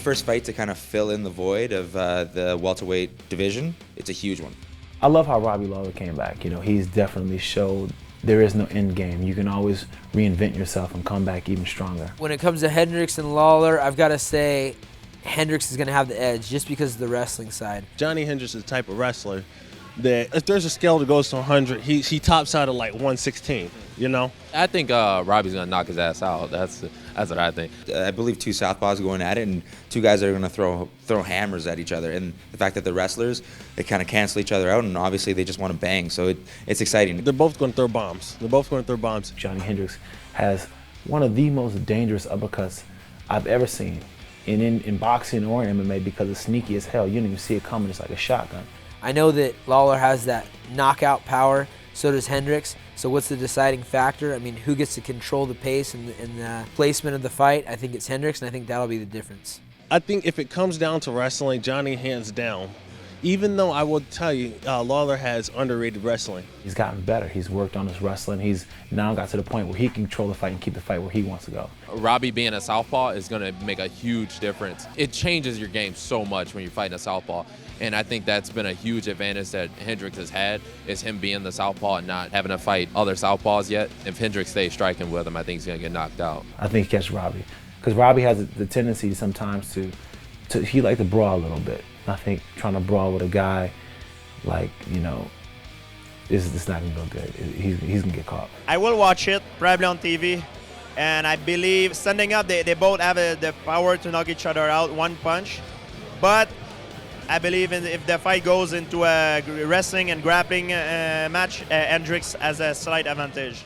first fight to kind of fill in the void of the welterweight division, it's a huge one. I love how Robbie Lawler came back. You know, he's definitely showed there is no end game. You can always reinvent yourself and come back even stronger. When it comes to Hendricks and Lawler, I've got to say Hendricks is going to have the edge just because of the wrestling side. Johnny Hendricks is the type of wrestler that if there's a scale that goes to 100, he tops out at like 116, you know? I think Robbie's going to knock his ass out. That's what I think. I believe two southpaws going at it, and two guys that are going to throw hammers at each other. And the fact that the wrestlers, they kind of cancel each other out, and obviously they just want to bang. So it's exciting. They're both going to throw bombs. Johnny Hendricks has one of the most dangerous uppercuts I've ever seen in boxing or in MMA because it's sneaky as hell. You don't even see it coming. It's like a shotgun. I know that Lawler has that knockout power, so does Hendricks. So what's the deciding factor? I mean, who gets to control the pace and the placement of the fight? I think it's Hendricks, and I think that'll be the difference. I think if it comes down to wrestling, Johnny hands down. Even though I will tell you, Lawler has underrated wrestling. He's gotten better. He's worked on his wrestling. He's now got to the point where he can control the fight and keep the fight where he wants to go. Robbie being a southpaw is going to make a huge difference. It changes your game so much when you're fighting a southpaw. And I think that's been a huge advantage that Hendricks has had, is him being the southpaw and not having to fight other southpaws yet. If Hendricks stays striking with him, I think he's going to get knocked out. I think he catches Robbie. Because Robbie has the tendency sometimes he like to brawl a little bit. I think trying to brawl with a guy like, you know, it's not going to go good. He's going to get caught. I will watch it, probably on TV. And I believe standing up, they both have the power to knock each other out one punch. But I believe if the fight goes into a wrestling and grappling match, Hendricks has a slight advantage.